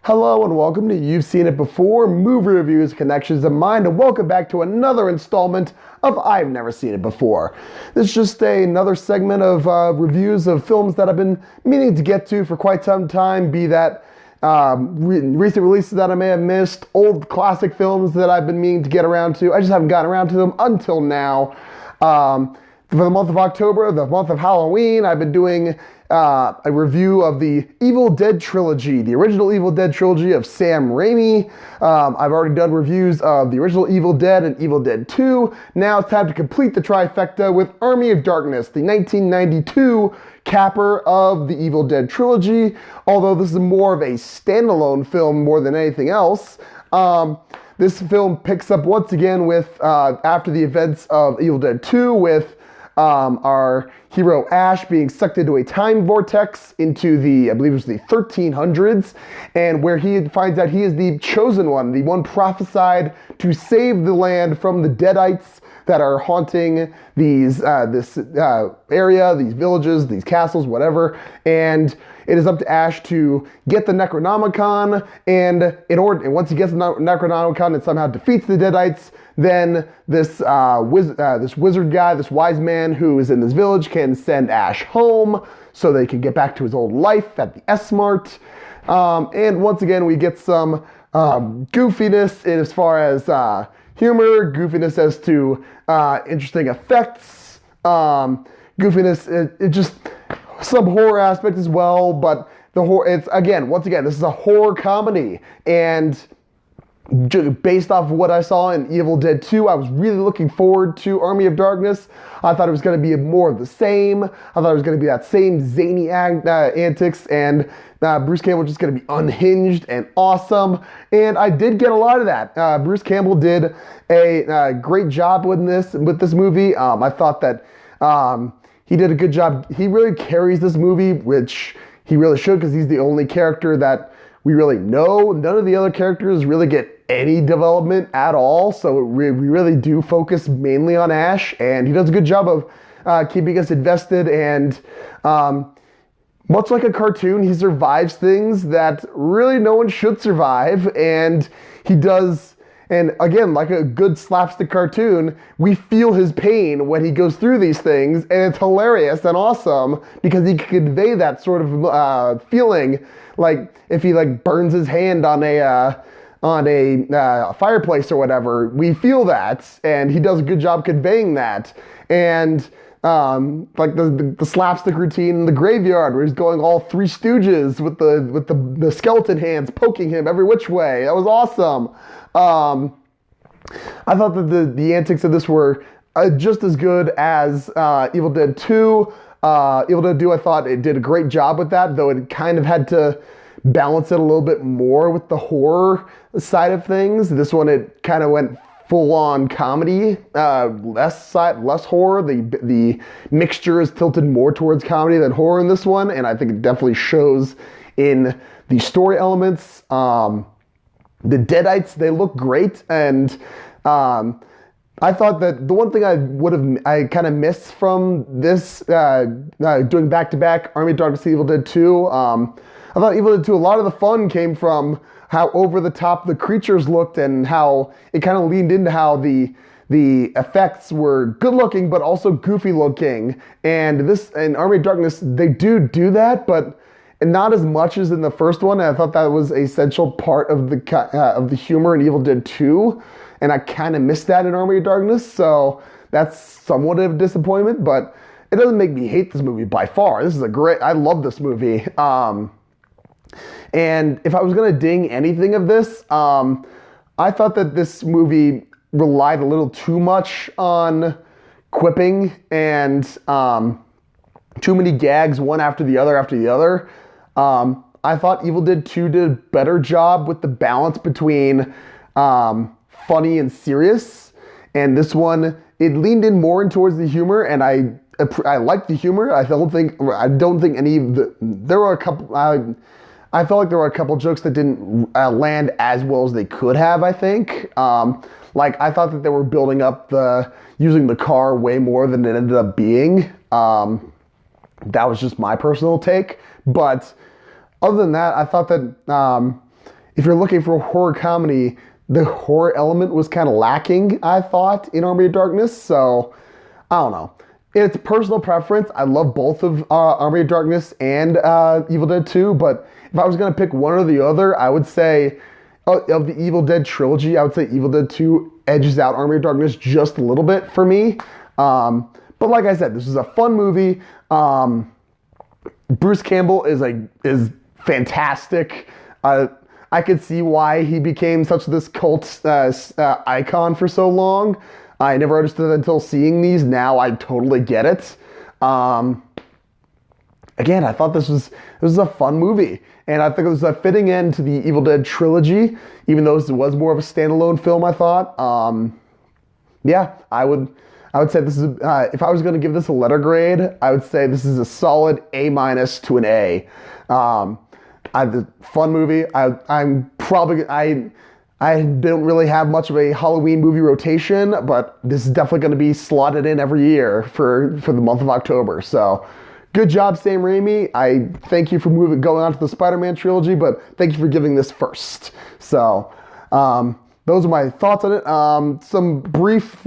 Hello and welcome to You've Seen It Before, Movie Reviews, Connections of Mind, and welcome back to another installment of I've Never Seen It Before. This is just another segment of reviews of films that I've been meaning to get to for quite some time, be that recent releases that I may have missed, old classic films that I've been meaning to get around to. I just haven't gotten around to them until now. For the month of October, the month of Halloween, I've been doing a review of the Evil Dead trilogy, the original Evil Dead trilogy of Sam Raimi. I've already done reviews of the original Evil Dead and Evil Dead 2. Now it's time to complete the trifecta with Army of Darkness, the 1992 capper of the Evil Dead trilogy. Although this is more of a standalone film more than anything else. This film picks up once again with after the events of Evil Dead 2 with our hero Ash being sucked into a time vortex into the, I believe it was the 1300s, and where he finds out he is the chosen one, the one prophesied to save the land from the Deadites that are haunting this area, these villages, these castles, whatever. And it is up to Ash to get the Necronomicon, and once he gets the Necronomicon and somehow defeats the Deadites, then this wizard guy, this wise man who is in this village, can send Ash home so they can get back to his old life at the S-Mart. And once again, we get some goofiness as far as humor, goofiness as to interesting effects, goofiness, it just some horror aspect as well, but once again, this is a horror comedy, and based off of what I saw in Evil Dead 2, I was really looking forward to Army of Darkness. I thought it was going to be more of the same. I thought it was going to be that same zany antics, and Bruce Campbell just going to be unhinged and awesome. And I did get a lot of that. Bruce Campbell did a great job with this movie. I thought that he did a good job. He really carries this movie, which he really should, because he's the only character that we really know. None of the other characters really get any development at all, so we really do focus mainly on Ash, and he does a good job of keeping us invested, and much like a cartoon, he survives things that really no one should survive, and he does. And again, like a good slapstick cartoon, we feel his pain when he goes through these things, and it's hilarious and awesome because he can convey that sort of feeling, like if he burns his hand on a fireplace or whatever. We feel that, and he does a good job conveying that. And like the slapstick routine in the graveyard where he's going all Three Stooges with the skeleton hands poking him every which way. That was awesome. I thought that the antics of this were just as good as Evil Dead 2. Evil Dead 2, I thought it did a great job with that, though it kind of had to balance it a little bit more with the horror side of things. This one, it kind of went full-on comedy, less horror. The mixture is tilted more towards comedy than horror in this one, and I think it definitely shows in the story elements. The Deadites, they look great, and I thought that the one thing I kind of missed from this, doing back-to-back Army of Darkness Evil Dead 2, I thought Evil Dead 2, a lot of the fun came from how over-the-top the creatures looked, and how it kind of leaned into how the effects were good-looking but also goofy-looking. And in Army of Darkness, they do that, but not as much as in the first one. And I thought that was an essential part of the humor in Evil Dead 2, and I kind of missed that in Army of Darkness. So that's somewhat of a disappointment, but it doesn't make me hate this movie by far. I love this movie. And if I was going to ding anything of this, I thought that this movie relied a little too much on quipping and too many gags one after the other. I thought Evil Dead 2 did a better job with the balance between funny and serious. And this one, it leaned in more in towards the humor, and I liked the humor. I don't think any of there were a couple. I felt like there were a couple jokes that didn't land as well as they could have, I think. I thought that they were building up using the car way more than it ended up being. That was just my personal take. But other than that, I thought that if you're looking for a horror comedy, the horror element was kind of lacking, I thought, in Army of Darkness. So, I don't know. It's personal preference. I love both of Army of Darkness and Evil Dead 2, but if I was going to pick one or the other, I would say, of the Evil Dead trilogy, I would say Evil Dead 2 edges out Army of Darkness just a little bit for me. But like I said, this is a fun movie. Bruce Campbell is fantastic. I could see why he became such this cult icon for so long. I never understood it until seeing these. Now I totally get it. Again, I thought this was a fun movie, and I think it was a fitting end to the Evil Dead trilogy, even though this was more of a standalone film. I thought, yeah, I would say this is. If I was going to give this a letter grade, I would say this is a solid A- to an A. Fun movie. I don't really have much of a Halloween movie rotation, but this is definitely going to be slotted in every year for the month of October. So, good job, Sam Raimi. I thank you for going on to the Spider-Man trilogy, but thank you for giving this first. So, those are my thoughts on it. Some brief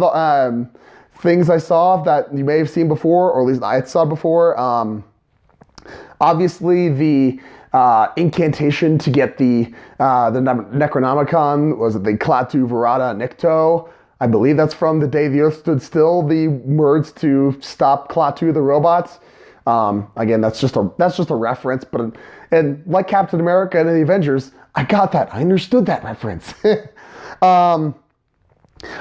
things I saw that you may have seen before, or at least I saw before. Obviously, the incantation to get the Necronomicon, was it the Klaatu Verada Nikto? I believe that's from The Day the Earth Stood Still, the words to stop Klaatu the robots. Again, that's just a reference, but and like Captain America and the Avengers, I got that. I understood that reference. I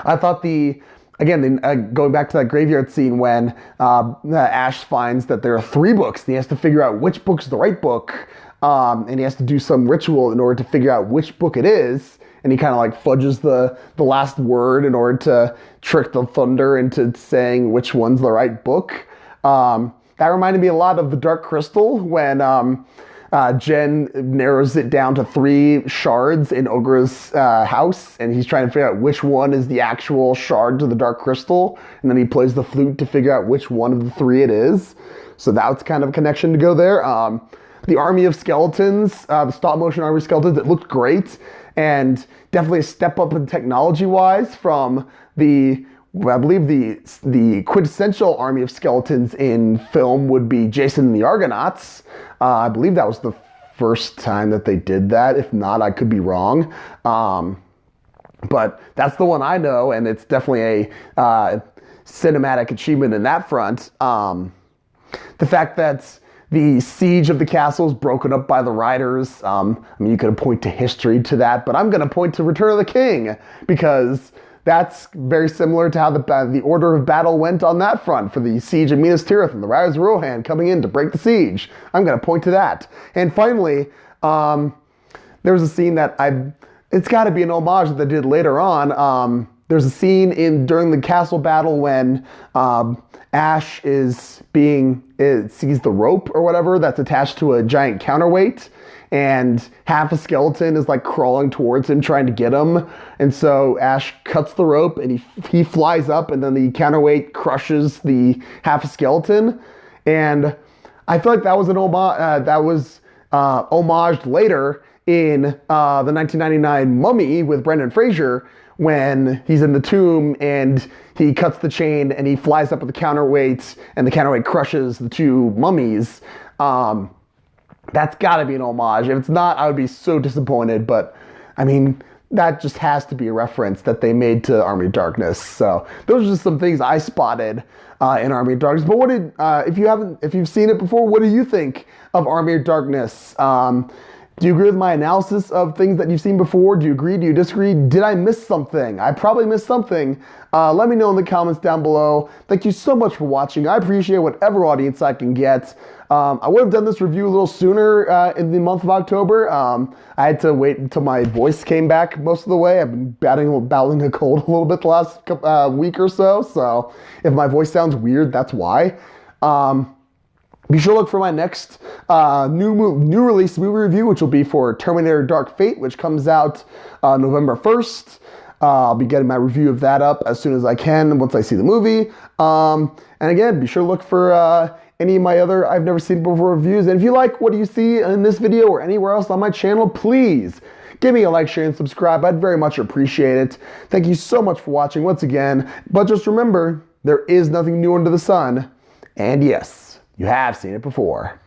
thought going back to that graveyard scene when Ash finds that there are 3 books, and he has to figure out which book's the right book, and he has to do some ritual in order to figure out which book it is, and he kind of like fudges the last word in order to trick the Thunder into saying which one's the right book. That reminded me a lot of The Dark Crystal when Jen narrows it down to 3 shards in Ogre's house, and he's trying to figure out which one is the actual shard to the Dark Crystal, and then he plays the flute to figure out which one of the 3 it is. So that's kind of a connection to go there. The Army of Skeletons, the stop-motion Army of Skeletons, it looked great, and definitely a step up in technology-wise from I believe the quintessential Army of Skeletons in film would be Jason and the Argonauts. I believe that was the first time that they did that. If not, I could be wrong. But that's the one I know, and it's definitely a cinematic achievement in that front. The fact that the siege of the castle is broken up by the riders. I mean, you could point to history to that, but I'm going to point to Return of the King, because that's very similar to how the order of battle went on that front for the siege of Minas Tirith and the Riders of Rohan coming in to break the siege. I'm going to point to that. And finally, there was a scene that it's got to be an homage that they did later on. There's a scene during the castle battle when Ash sees the rope or whatever that's attached to a giant counterweight, and half a skeleton is like crawling towards him trying to get him, and so Ash cuts the rope and he flies up, and then the counterweight crushes the half a skeleton. And I feel like that was an homage homaged later in the 1999 Mummy with Brendan Fraser, when he's in the tomb and he cuts the chain and he flies up with the counterweight, and the counterweight crushes the 2 mummies. That's got to be an homage. If it's not, I would be so disappointed. But I mean, that just has to be a reference that they made to Army of Darkness. So those are just some things I spotted in Army of Darkness. But if you've seen it before, what do you think of Army of Darkness? Do you agree with my analysis of things that you've seen before? Do you agree? Do you disagree? Did I miss something? I probably missed something. Let me know in the comments down below. Thank you so much for watching. I appreciate whatever audience I can get. I would have done this review a little sooner in the month of October. I had to wait until my voice came back most of the way. I've been battling a cold a little bit the last week or so. So if my voice sounds weird, that's why. Be sure to look for my next new release movie review, which will be for Terminator Dark Fate, which comes out November 1st. I'll be getting my review of that up as soon as I can once I see the movie. And again, be sure to look for any of my other I've never seen before reviews. And if you like what you see in this video or anywhere else on my channel, please Give me a like, share, and subscribe. I'd very much appreciate it. Thank you so much for watching once again. But just remember, there is nothing new under the sun. And yes, you have seen it before.